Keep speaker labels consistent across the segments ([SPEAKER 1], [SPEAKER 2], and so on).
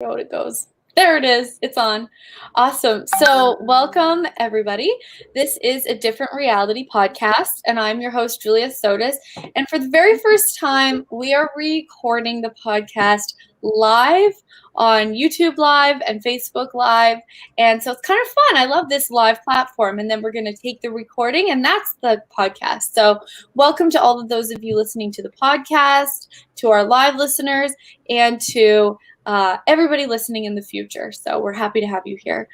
[SPEAKER 1] Know what it goes. There it is. It's on. Awesome. So, welcome everybody. This is a Different Reality podcast, and I'm your host, Julia Sotis. And for the very first time, we are recording the podcast live on YouTube Live and Facebook Live. And so it's kind of fun. I love this live platform. And then we're going to take the recording, and that's the podcast. So, welcome to all of those of you listening to the podcast, to our live listeners, and to everybody listening in the future. So we're happy to have you here.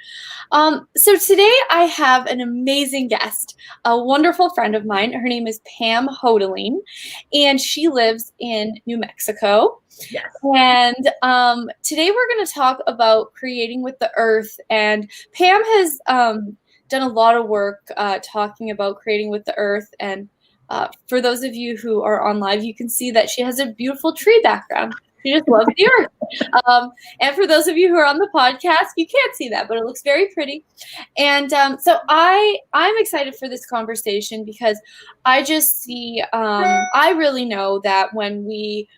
[SPEAKER 1] So today I have an amazing guest, a wonderful friend of mine. Her name is Pam Houteling, and she lives in New Mexico.
[SPEAKER 2] Yes.
[SPEAKER 1] And today we're going to talk about creating with the earth. And Pam has done a lot of work talking about creating with the earth. And for those of you who are on live, you can see that she has a beautiful tree background. She just loves the earth. And for those of you who are on the podcast, you can't see that, but it looks very pretty. And so I'm excited for this conversation because I just see, I really know that when we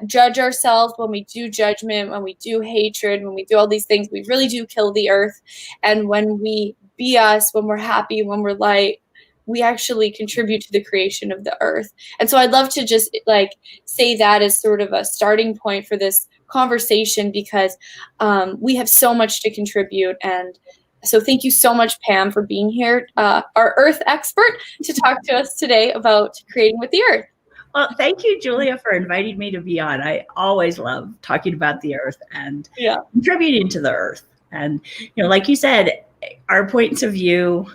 [SPEAKER 1] judge ourselves, when we do judgment, when we do hatred, when we do all these things, we really do kill the earth. And when we be us, when we're happy, when we're light, we actually contribute to the creation of the earth. And so I'd love to just say that as sort of a starting point for this conversation because we have so much to contribute. And so thank you so much, Pam, for being here, our earth expert, to talk to us today about creating with the earth.
[SPEAKER 2] Well, thank you, Julia, for inviting me to be on. I always love talking about the earth and contributing to the earth. And, like you said, our points of view,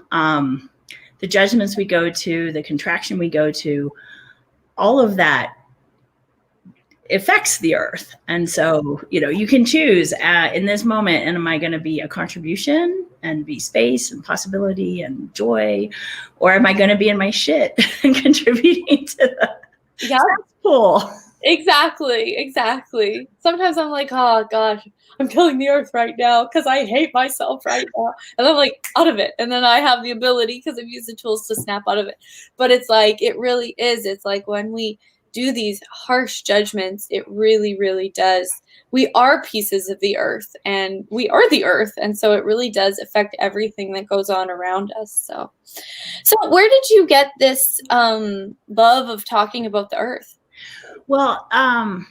[SPEAKER 2] the judgments we go to, the contraction we go to, all of that affects the earth. And so, you can choose in this moment, and am I going to be a contribution and be space and possibility and joy, or am I going to be in my shit and contributing to the pool?
[SPEAKER 1] Exactly. Sometimes I'm like, oh gosh, I'm killing the earth right now because I hate myself right now. And I'm like out of it. And then I have the ability because I've used the tools to snap out of it. But it's like, it really is. It's like when we do these harsh judgments, it really, really does. We are pieces of the earth and we are the earth. And so it really does affect everything that goes on around us. So where did you get this love of talking about the earth?
[SPEAKER 2] Well, I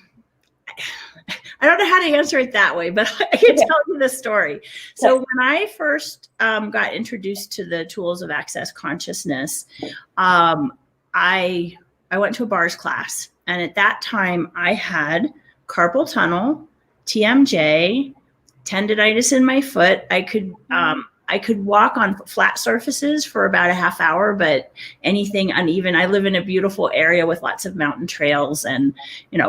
[SPEAKER 2] don't know how to answer it that way, but I can tell you the story. So when I first got introduced to the tools of access consciousness, I went to a bars class. And at that time, I had carpal tunnel, TMJ, tendonitis in my foot. I could walk on flat surfaces for about a half hour, but anything uneven. I live in a beautiful area with lots of mountain trails. And,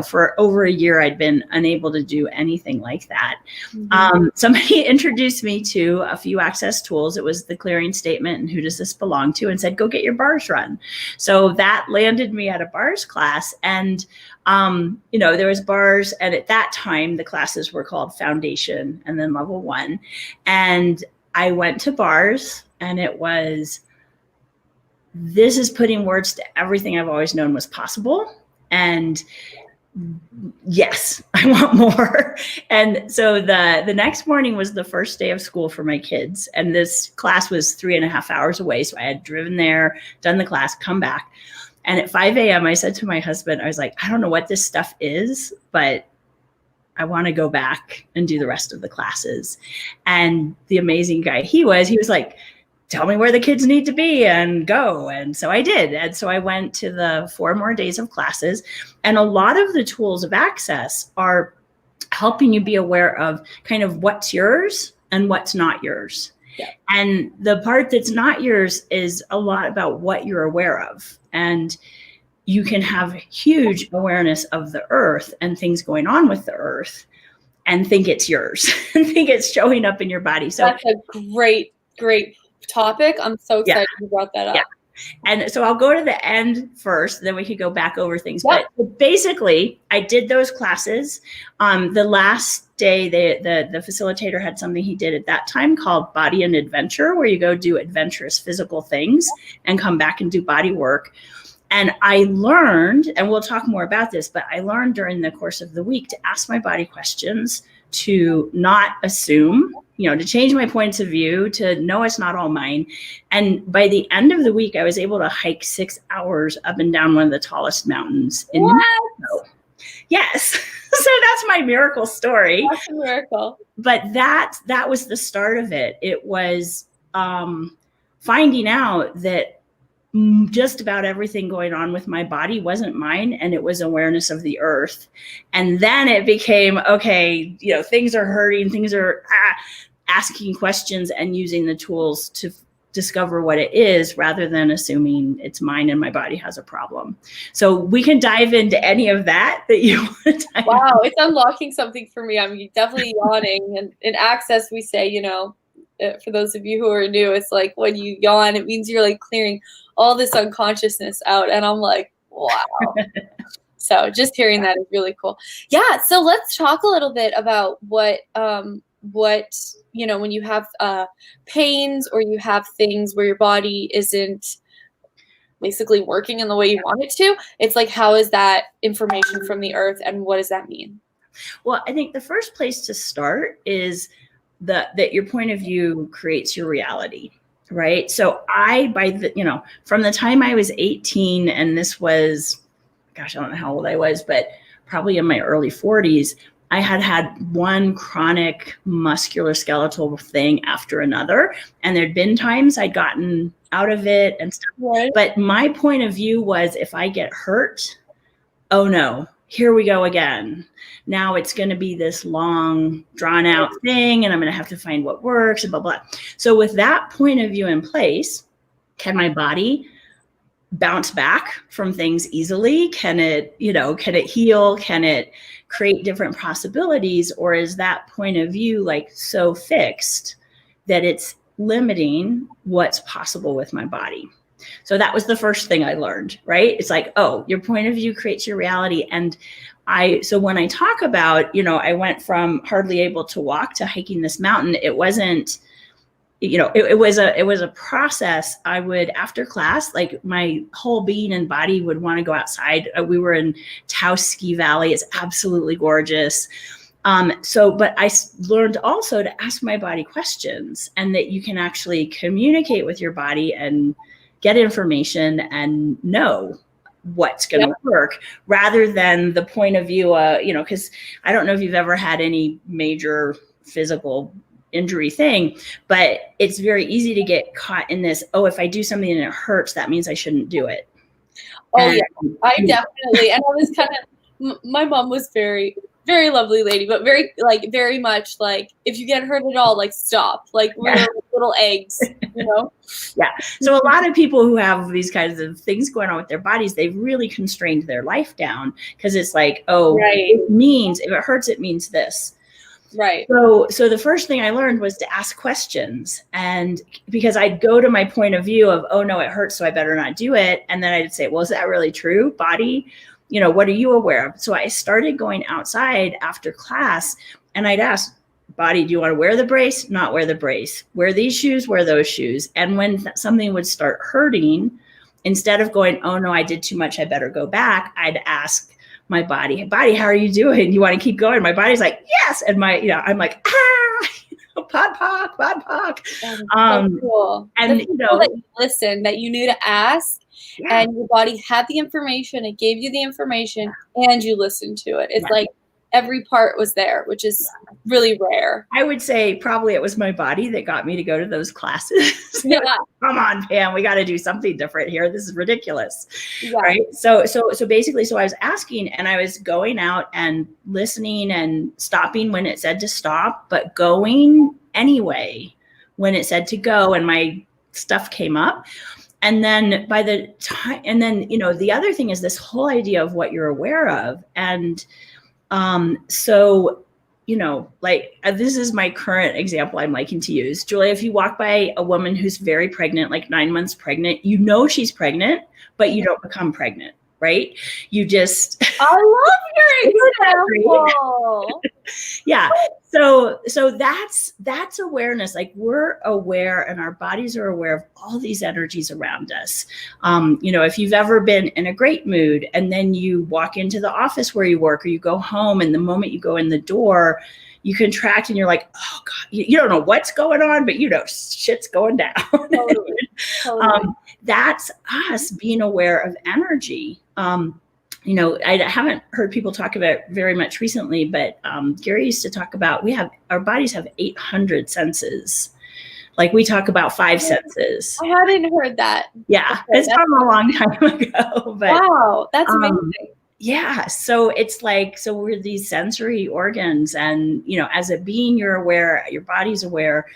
[SPEAKER 2] for over a year, I'd been unable to do anything like that. Mm-hmm. Somebody introduced me to a few access tools. It was the clearing statement and who does this belong to, and said, go get your bars run. So that landed me at a bars class. And, there was bars. And at that time, the classes were called Foundation and then Level 1. And I went to bars, and it was, this is putting words to everything I've always known was possible. And yes, I want more. And so the next morning was the first day of school for my kids. And this class was 3.5 hours away. So I had driven there, done the class, come back. And at 5 a.m., I said to my husband, I was like, I don't know what this stuff is, but I want to go back and do the rest of the classes. And the amazing guy he was like, tell me where the kids need to be and go. And so I did. And so I went to the 4 more days of classes. And a lot of the tools of access are helping you be aware of kind of what's yours and what's not yours. Yeah. And the part that's not yours is a lot about what you're aware of. And you can have huge awareness of the earth and things going on with the earth and think it's yours and think it's showing up in your body. So
[SPEAKER 1] that's a great topic. I'm so excited you brought that up. Yeah.
[SPEAKER 2] And so I'll go to the end first, then we could go back over things. Yep. But basically, I did those classes. The last day, the facilitator had something he did at that time called Body and Adventure, where you go do adventurous physical things and come back and do body work. And I learned, and we'll talk more about this, but I learned during the course of the week to ask my body questions, to not assume, to change my points of view, to know it's not all mine. And by the end of the week, I was able to hike 6 hours up and down one of the tallest mountains in New Mexico. Yes. So that's my miracle story.
[SPEAKER 1] That's a miracle.
[SPEAKER 2] But that was the start of it. It was finding out that just about everything going on with my body wasn't mine, and it was awareness of the earth. And then it became, okay, things are hurting, things are asking questions and using the tools to discover what it is, rather than assuming it's mine and my body has a problem. So we can dive into any of that you want to dive into.
[SPEAKER 1] Wow, it's unlocking something for me. I'm definitely yawning. And in Access, we say, for those of you who are new, it's like when you yawn, it means you're like clearing all this unconsciousness out. And I'm like, wow. So just hearing that is really cool. Yeah. So let's talk a little bit about what, when you have pains or you have things where your body isn't basically working in the way you want it to, it's like, how is that information from the earth and what does that mean?
[SPEAKER 2] Well, I think the first place to start is that your point of view creates your reality, right? So from the time I was 18, and this was, gosh, I don't know how old I was, but probably in my early 40s, I had one chronic musculoskeletal thing after another. And there'd been times I'd gotten out of it and stuff. Right. But my point of view was, if I get hurt, oh no, here we go again. Now it's going to be this long, drawn out thing, and I'm going to have to find what works and blah, blah. So with that point of view in place, can my body bounce back from things easily? Can it heal? Can it create different possibilities? Or is that point of view like so fixed that it's limiting what's possible with my body? So that was the first thing I learned, right? It's like, oh, your point of view creates your reality. And so when I talk about, I went from hardly able to walk to hiking this mountain, it wasn't, it was a process. I would, after class, like my whole being and body would want to go outside. We were in Taos Ski Valley. It's absolutely gorgeous. But I learned also to ask my body questions, and that you can actually communicate with your body and get information and know what's going to work, rather than the point of view, because I don't know if you've ever had any major physical injury thing, but it's very easy to get caught in this, oh, if I do something and it hurts, that means I shouldn't do it.
[SPEAKER 1] Oh, yeah, I definitely, and I was kind of, my mom was very, very lovely lady, but very much like, if you get hurt at all, like stop, like we're little eggs,
[SPEAKER 2] Yeah. So a lot of people who have these kinds of things going on with their bodies, they've really constrained their life down, because it's like, oh, it means, if it hurts, it means this.
[SPEAKER 1] Right.
[SPEAKER 2] So the first thing I learned was to ask questions, and because I'd go to my point of view of, oh no, it hurts, so I better not do it. And then I'd say, well, is that really true, body? What are you aware of? So I started going outside after class, and I'd ask, body, do you want to wear the brace? Not wear the brace. Wear these shoes, wear those shoes. And when something would start hurting, instead of going, oh no, I did too much, I better go back, I'd ask my body, hey, body, how are you doing? You want to keep going? My body's like, yes. And I'm like, pod pock.
[SPEAKER 1] So cool. And cool that you listened, that you knew to ask, and your body had the information, it gave you the information, and you listened to it. It's like every part was there, which is really rare.
[SPEAKER 2] I would say probably it was my body that got me to go to those classes. Yeah. Come on, Pam, we got to do something different here. This is ridiculous. Yeah. Right. So basically, I was asking, and I was going out and listening and stopping when it said to stop, but going anyway when it said to go, and my stuff came up. And then by the time, the other thing is this whole idea of what you're aware of. And this is my current example I'm liking to use. Julia, if you walk by a woman who's very pregnant, like 9 months pregnant, she's pregnant, but you don't become pregnant, right? You just.
[SPEAKER 1] I love your example.
[SPEAKER 2] Yeah. So that's awareness. Like, we're aware, and our bodies are aware of all these energies around us. If you've ever been in a great mood, and then you walk into the office where you work, or you go home, and the moment you go in the door, you contract and you're like, oh God, you don't know what's going on, but you know, shit's going down.
[SPEAKER 1] Totally. Totally.
[SPEAKER 2] That's us being aware of energy. You know, I haven't heard people talk about it very much recently, but Gary used to talk about our bodies have 800 senses. Like we talk about 5 senses.
[SPEAKER 1] I hadn't heard that.
[SPEAKER 2] Yeah, it's from a long time ago. But
[SPEAKER 1] wow, that's amazing.
[SPEAKER 2] Yeah, so it's like, so we're these sensory organs, and you know, as a being, you're aware, your body's aware,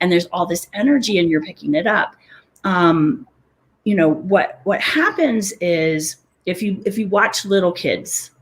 [SPEAKER 2] and there's all this energy, and you're picking it up. You know, what happens is if you watch little kids,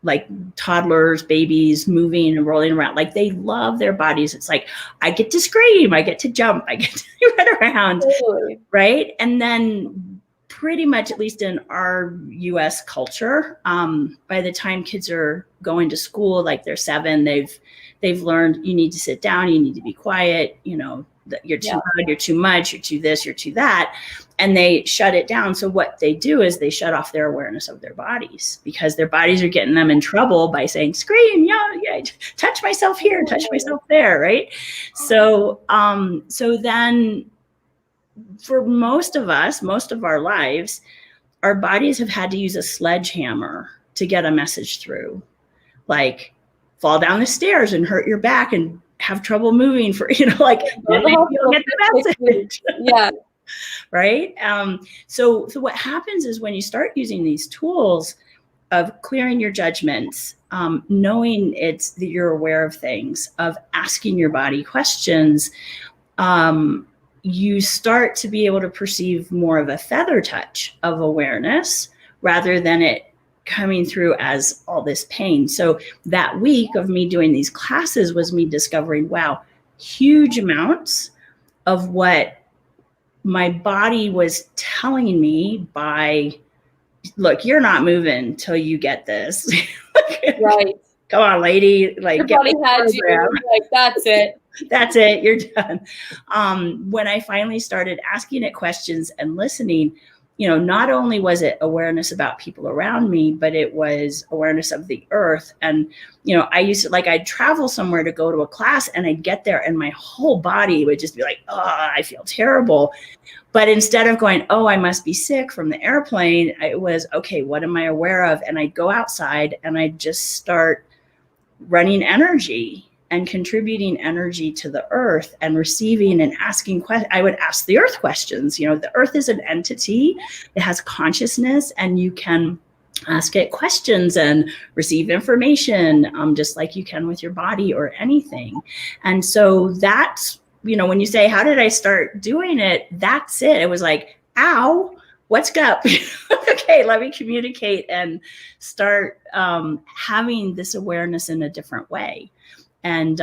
[SPEAKER 2] like toddlers, babies moving and rolling around, like they love their bodies. It's like, I get to scream, I get to jump, I get to run around, totally. Right? And then pretty much, at least in our US culture, by the time kids are going to school, like they're 7, they've learned you need to sit down, you need to be quiet, you know, you're too loud, you're too much, you're too this, you're too that. And they shut it down. So what they do is they shut off their awareness of their bodies, because their bodies are getting them in trouble by saying, scream, yeah, touch myself here, touch myself there, right? So then for most of us, most of our lives, our bodies have had to use a sledgehammer to get a message through. Like fall down the stairs and hurt your back and have trouble moving for, you know, like you'll get the message. Yeah. Right. So what happens is when you start using these tools of clearing your judgments, knowing it's that you're aware of things, of asking your body questions, you start to be able to perceive more of a feather touch of awareness rather than it coming through as all this pain. So that week of me doing these classes was me discovering, wow, huge amounts of what my body was telling me by, look, you're not moving till you get this. Right. Come on, lady. Like, your body had you. Like, that's it. That's it. You're done. When I finally started asking it questions and listening, you know, not only was it awareness about people around me, but it was awareness of the earth. And, you know, I used to, like, I'd travel somewhere to go to a class and I'd get there and my whole body would just be like, oh, I feel terrible. But instead of going, oh, I must be sick from the airplane, it was, okay, what am I aware of? And I'd go outside and I'd just start running energy and contributing energy to the earth and receiving and asking questions. I would ask the earth questions. You know, the earth is an entity that has consciousness, and you can ask it questions and receive information, just like you can with your body or anything. And so that's, you know, when you say, how did I start doing it? That's it. It was like, ow, what's up? Okay, let me communicate and start having this awareness in a different way. And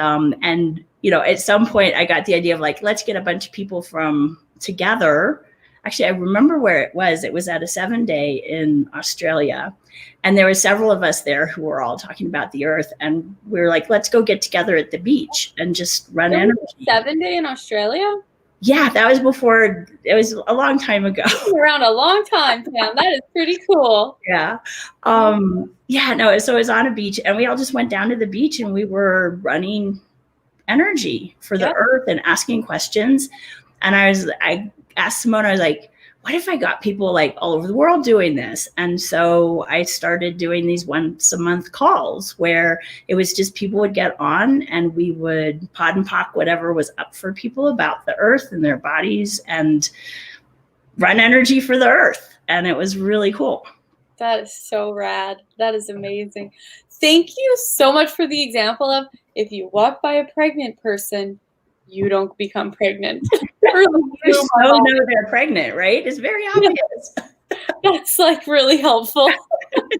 [SPEAKER 2] you know, at some point I got the idea of like, let's get a bunch of people from together. Actually, I remember where it was. It was at a 7-day in Australia. And there were several of us there who were all talking about the earth. And we were like, let's go get together at the beach and just run energy.
[SPEAKER 1] 7-day in Australia?
[SPEAKER 2] Yeah, that was before, it was a long time ago.
[SPEAKER 1] Around a long time, Pam. That is pretty cool.
[SPEAKER 2] Yeah. Yeah, no, so it was on a beach and we all just went down to the beach and we were running energy for the earth and asking questions. And I asked Simone, I was like, what if I got people like all over the world doing this? And so I started doing these once a month calls where it was just people would get on and we would pod and pock whatever was up for people about the earth and their bodies and run energy for the earth. And it was really cool.
[SPEAKER 1] That is so rad. That is amazing. Thank you so much for the example of if you walk by a pregnant person, you don't become pregnant.
[SPEAKER 2] You so know they're pregnant, right? It's very obvious.
[SPEAKER 1] That's like really helpful.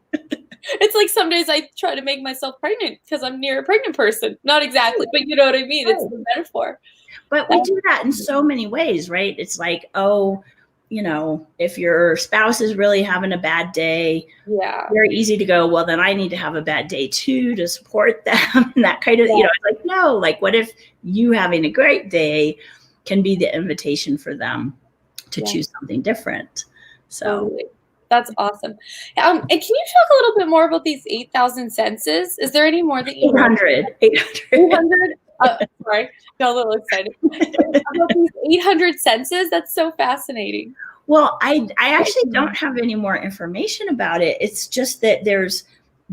[SPEAKER 1] It's like some days I try to make myself pregnant because I'm near a pregnant person. Not exactly, but you know what I mean? Right. It's the metaphor.
[SPEAKER 2] But we do that in so many ways, right? It's like, oh, you know, if your spouse is really having a bad day, very easy to go, well, then I need to have a bad day too to support them. And that kind of, you know, it's like, no, like what if you having a great day can be the invitation for them to choose something different. So
[SPEAKER 1] That's awesome. And can you talk a little bit more about these 8,000 senses? Is there any more that you know?
[SPEAKER 2] 800.
[SPEAKER 1] 800? Sorry, got a little excited. About these 800 senses, that's so fascinating.
[SPEAKER 2] Well, I actually don't have any more information about it. It's just that there's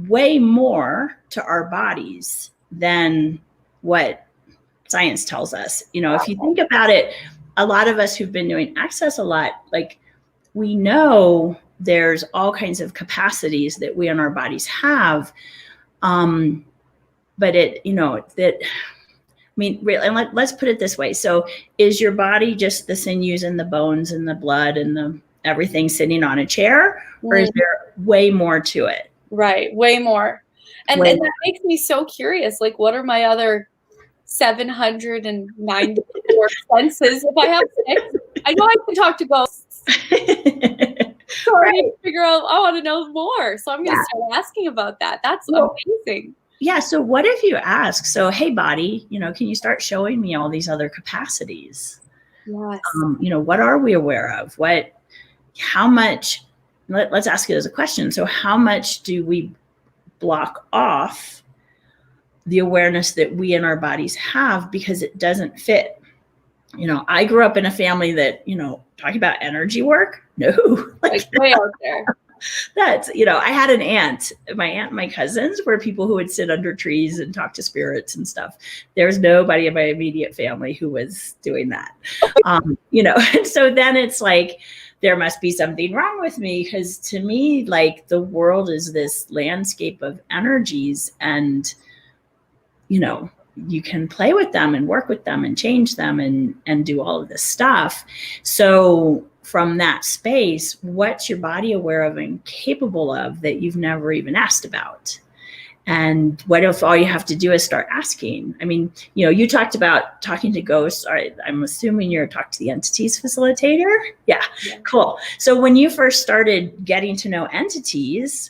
[SPEAKER 2] way more to our bodies than what science tells us. You know, if you think about it, a lot of us who've been doing access a lot, like we know there's all kinds of capacities that we in our bodies have. But it, you know, that, I mean, really, and let's put it this way. So is your body just the sinews and the bones and the blood and the everything sitting on a chair, or is there way more to it?
[SPEAKER 1] Right, way more. And that makes me so curious. Like, what are my other 794 senses? If I have 6, I know I can talk to ghosts. So I need to figure out, I want to know more. So I'm going to start asking about that. That's amazing.
[SPEAKER 2] Yeah. So what if you ask, so, hey, body, you know, can you start showing me all these other capacities?
[SPEAKER 1] Yes.
[SPEAKER 2] You know, what are we aware of? How much, let's ask it as a question. So how much do we block off the awareness that we in our bodies have because it doesn't fit? You know, I grew up in a family that, you know, talking about energy work, no,
[SPEAKER 1] like way out there.
[SPEAKER 2] That's, you know, I had an aunt and my cousins were people who would sit under trees and talk to spirits and stuff. There's nobody in my immediate family who was doing that. You know, and so then it's like, there must be something wrong with me, because to me, like, the world is this landscape of energies, and, you know, you can play with them and work with them and change them and do all of this stuff. So from that space, what's your body aware of and capable of that you've never even asked about? And what if all you have to do is start asking? I mean, you know, you talked about talking to ghosts. I'm assuming you're a talk to the entities facilitator. Yeah, cool. So when you first started getting to know entities,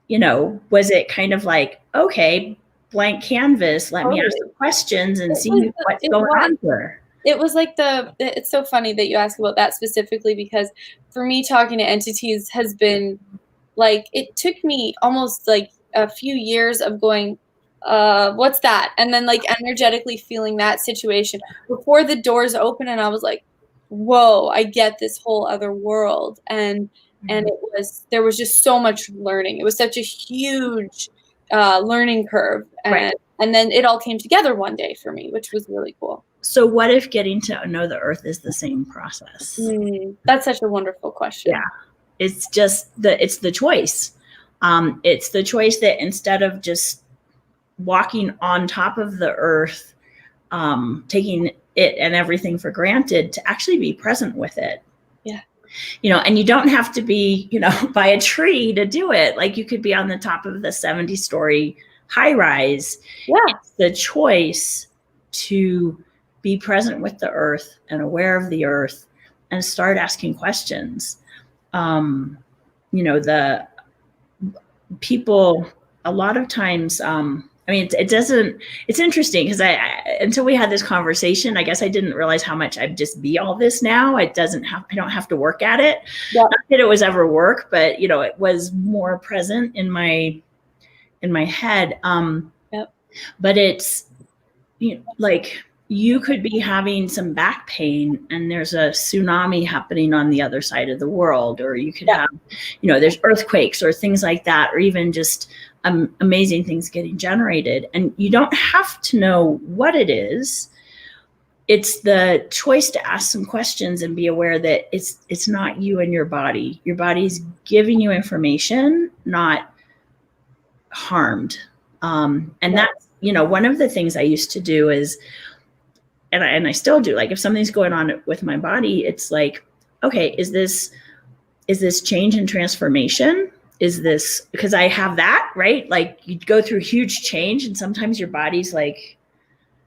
[SPEAKER 2] you know, was it kind of like, okay, blank canvas, let me ask some questions and see what's going on here?
[SPEAKER 1] It was like it's so funny that you ask about that specifically, because for me, talking to entities has been like, it took me almost like a few years of going, what's that? And then like energetically feeling that situation before the doors open. And I was like, whoa, I get this whole other world. And there was just so much learning. It was such a huge learning curve. And then it all came together one day for me, which was really cool.
[SPEAKER 2] So what if getting to know the earth is the same process?
[SPEAKER 1] That's such a wonderful question.
[SPEAKER 2] Yeah. It's just it's the choice. It's the choice that instead of just walking on top of the earth, taking it and everything for granted, to actually be present with it.
[SPEAKER 1] Yeah.
[SPEAKER 2] You know, and you don't have to be, you know, by a tree to do it. Like, you could be on the top of the 70-story high rise.
[SPEAKER 1] Yeah.
[SPEAKER 2] It's the choice to be present with the earth and aware of the earth and start asking questions. You know, the people a lot of times, I mean, it's interesting because until we had this conversation, I guess I didn't realize how much I'd just be all this now. I don't have to work at it. Yeah. Not that it was ever work, but, you know, it was more present in my head.
[SPEAKER 1] Yep.
[SPEAKER 2] But it's, you know, like, you could be having some back pain and there's a tsunami happening on the other side of the world, or you could have, you know, there's earthquakes or things like that, or even just amazing things getting generated. And you don't have to know what it is. It's the choice to ask some questions and be aware that it's not you and your body. Your body's giving you information, not harmed. And that's, you know, one of the things I used to do is, and I still do, like, if something's going on with my body, it's like, okay, is this change and transformation? Is this, because I have that, right? Like, you go through huge change and sometimes your body's like,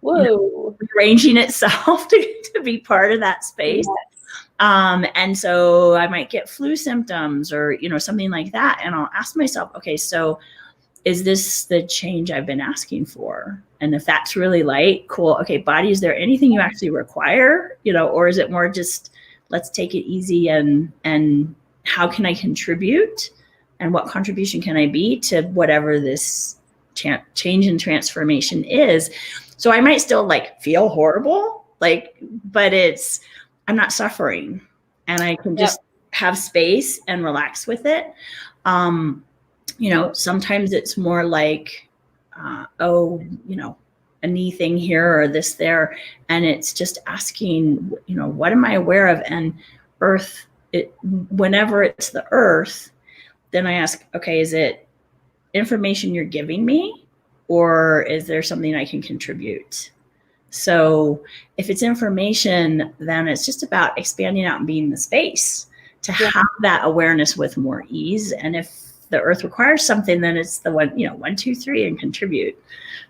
[SPEAKER 1] whoa,
[SPEAKER 2] you know, rearranging itself to be part of that space. Yes. And so I might get flu symptoms or, you know, something like that. And I'll ask myself, okay, so is this the change I've been asking for? And if that's really light, cool. Okay, body, is there anything you actually require? You know, or is it more just, let's take it easy and how can I contribute, and what contribution can I be to whatever this change and transformation is. So I might still like feel horrible, like, but I'm not suffering, and I can just have space and relax with it. Sometimes it's more like, a knee thing here or this there. And it's just asking, what am I aware of? And earth, whenever it's the earth, then I ask, okay, is it information you're giving me, or is there something I can contribute? So if it's information, then it's just about expanding out and being in the space to have that awareness with more ease. And if the earth requires something, then it's the 1, 2, 3 and contribute.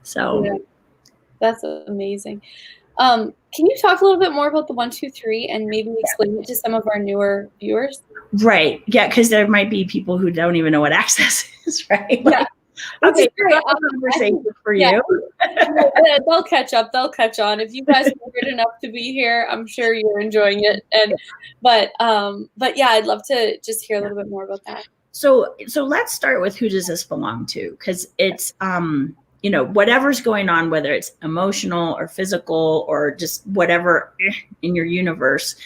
[SPEAKER 2] So
[SPEAKER 1] that's amazing. Can you talk a little bit more about the 1, 2, 3 and maybe explain it to some of our newer viewers?
[SPEAKER 2] Right. Yeah, because there might be people who don't even know what access is, right?
[SPEAKER 1] Yeah.
[SPEAKER 2] Okay, great conversation for you.
[SPEAKER 1] They'll catch up. They'll catch on. If you guys are good enough to be here, I'm sure you're enjoying it. But yeah, I'd love to just hear a little bit more about that.
[SPEAKER 2] So let's start with, who does this belong to? Because it's whatever's going on, whether it's emotional or physical or just whatever in your universe,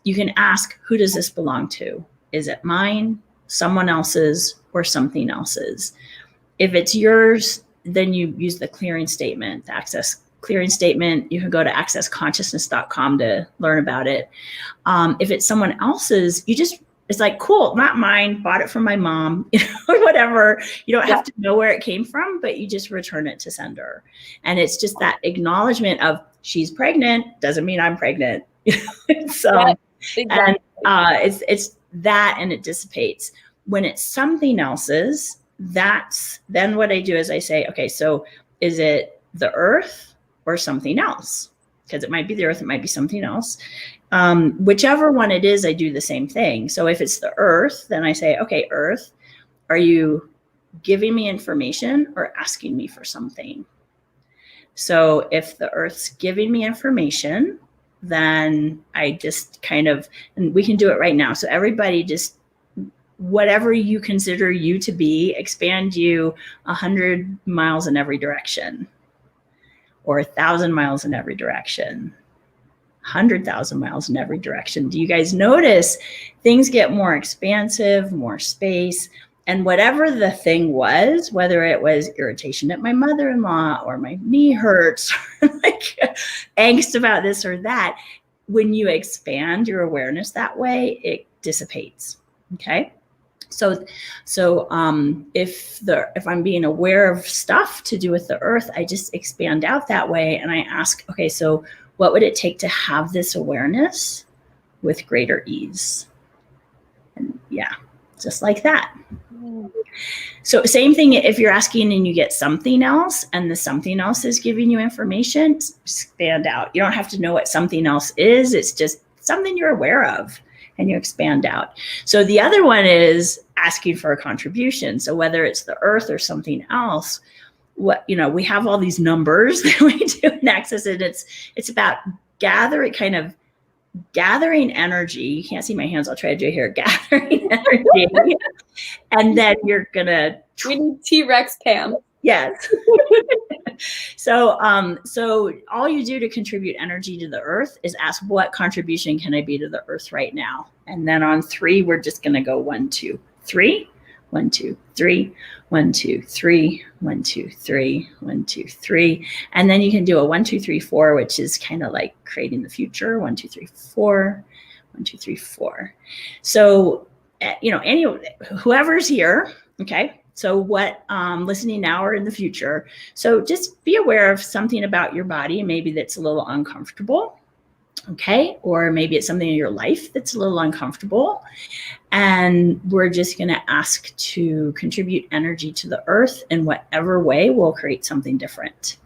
[SPEAKER 2] you can ask, who does this belong to? Is it mine, someone else's, or something else's? If it's yours, then you use the clearing statement, the access clearing statement. You can go to accessconsciousness.com to learn about it. If it's someone else's, it's like, cool, not mine, bought it from my mom, or whatever. You don't have to know where it came from, but you just return it to sender. And it's just that acknowledgement of, she's pregnant, doesn't mean I'm pregnant. So, exactly. And it's that, and it dissipates. When it's something else's, then what I do is I say, okay, so is it the earth or something else? Because it might be the earth, it might be something else. Whichever one it is, I do the same thing. So if it's the earth, then I say, okay, earth, are you giving me information or asking me for something? So if the earth's giving me information, then I just and we can do it right now. So everybody just, whatever you consider you to be, expand you 100 miles in every direction, or 1,000 miles in every direction, 100,000 miles in every direction. Do you guys notice things get more expansive, more space? And whatever the thing was, whether it was irritation at my mother-in-law, or my knee hurts, or like angst about this or that, when you expand your awareness that way, it dissipates. Okay. So if I'm being aware of stuff to do with the earth, I just expand out that way, and I ask, okay, so what would it take to have this awareness with greater ease? And just like that. So same thing, if you're asking and you get something else, and the something else is giving you information, expand out. You don't have to know what something else is. It's just something you're aware of, and you expand out. So the other one is asking for a contribution. So whether it's the earth or something else, we have all these numbers that we do in access, and it's about gathering energy. You can't see my hands. I'll try to do it here. Gathering energy. And then you're gonna.
[SPEAKER 1] We need T-Rex Pam.
[SPEAKER 2] Yes. So all you do to contribute energy to the earth is ask, what contribution can I be to the earth right now? And then on 3, we're just going to go 1, 2, 3, 1, 2, 3, 1, 2, 3, 1, 2, 3, 1, 2, 3. And then you can do a 1, 2, 3, 4, which is kind of like creating the future. 1, 2, 3, 4, 1, 2, 3, 4. So, whoever's here, okay. So what, listening now or in the future. So just be aware of something about your body, maybe that's a little uncomfortable, okay? Or maybe it's something in your life that's a little uncomfortable. And we're just gonna ask to contribute energy to the earth in whatever way will create something different.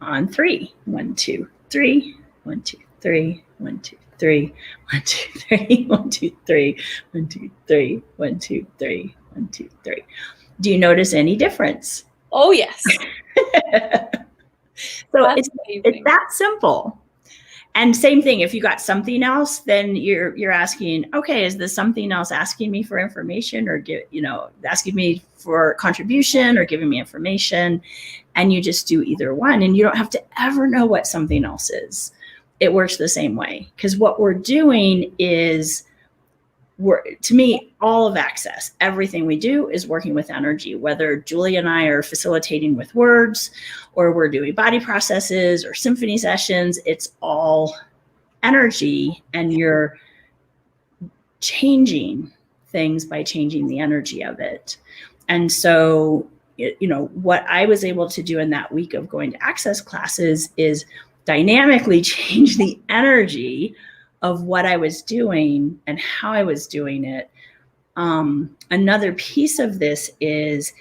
[SPEAKER 2] On 3, 1, 2, 3, 1, 2, 3, 1, 2, 3, 1, 2, 3, 1, 2, 3, 1, 2, 3, 1, 2, 3. 1, 2, 3. Do you notice any difference?
[SPEAKER 1] Oh, yes.
[SPEAKER 2] So it's that simple. And same thing, if you got something else, then you're asking, okay, is this something else asking me for information, or asking me for contribution or giving me information? And you just do either one, and you don't have to ever know what something else is. It works the same way, because what we're doing is, to me, all of Access, everything we do is working with energy, whether Julie and I are facilitating with words, or we're doing body processes or symphony sessions. It's all energy, and you're changing things by changing the energy of it. And so, what I was able to do in that week of going to Access classes is dynamically change the energy of what I was doing and how I was doing it. Another piece of this is,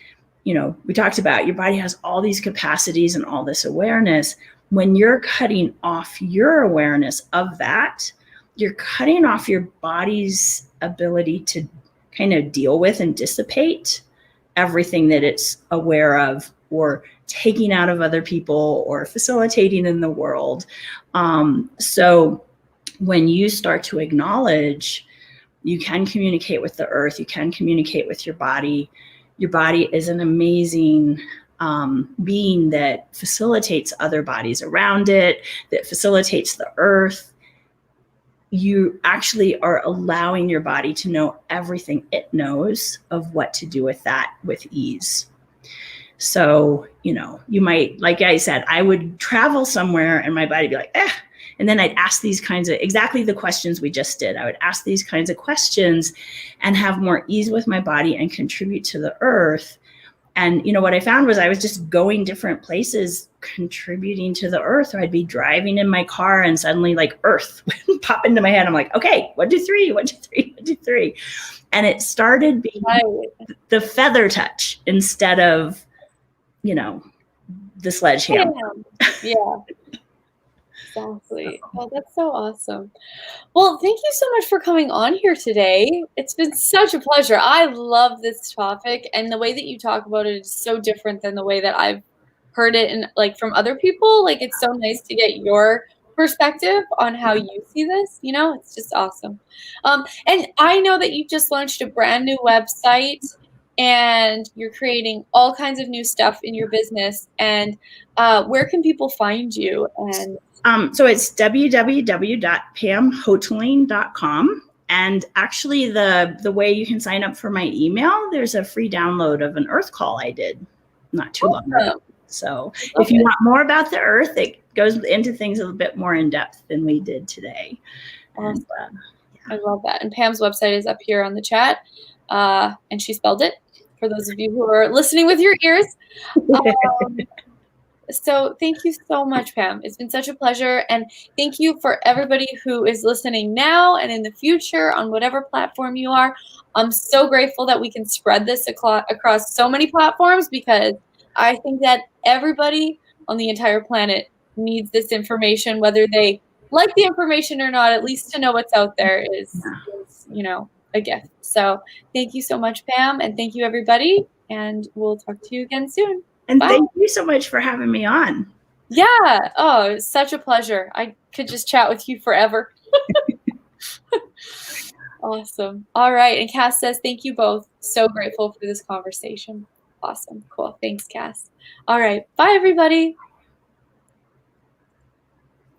[SPEAKER 2] we talked about your body has all these capacities and all this awareness. When you're cutting off your awareness of that, you're cutting off your body's ability to kind of deal with and dissipate everything that it's aware of, or taking out of other people, or facilitating in the world. So when you start to acknowledge, you can communicate with the earth, you can communicate with your body. Your body is an amazing being that facilitates other bodies around it, that facilitates the earth. You actually are allowing your body to know everything it knows of what to do with that with ease. So, you might, like I said, I would travel somewhere and my body would be like, eh. And then I'd ask these kinds of, exactly the questions we just did. I would ask these kinds of questions and have more ease with my body and contribute to the earth. And, what I found was I was just going different places, contributing to the earth. Or I'd be driving in my car and suddenly like earth would pop into my head. I'm like, okay, 1, 2, 3, 1, 2, 3, 1, 2, 3. And it started being the feather touch instead of, the sledgehammer.
[SPEAKER 1] Yeah. Exactly. Oh, that's so awesome. Well, thank you so much for coming on here today. It's been such a pleasure. I love this topic, and the way that you talk about it is so different than the way that I've heard it and from other people. Like, it's so nice to get your perspective on how you see this. It's just awesome. And I know that you just launched a brand new website and you're creating all kinds of new stuff in your business. And where can people find you? And
[SPEAKER 2] so it's www.pamhouteling.com. And actually the way you can sign up for my email, there's a free download of an earth call I did not too long ago. So if you want more about the earth, it goes into things a little bit more in depth than we did today.
[SPEAKER 1] Awesome. I love that. And Pam's website is up here on the chat. And she spelled it for those of you who are listening with your ears. So thank you so much, Pam. It's been such a pleasure. And thank you for everybody who is listening now and in the future on whatever platform you are. I'm so grateful that we can spread this across so many platforms, because I think that everybody on the entire planet needs this information, whether they like the information or not. At least to know what's out there is a gift. So thank you so much, Pam. And thank you, everybody. And we'll talk to you again soon.
[SPEAKER 2] And thank you so much for having me on.
[SPEAKER 1] Yeah. Oh, it was such a pleasure. I could just chat with you forever. Awesome. All right. And Cass says, thank you both. So grateful for this conversation. Awesome. Cool. Thanks, Cass. All right. Bye, everybody.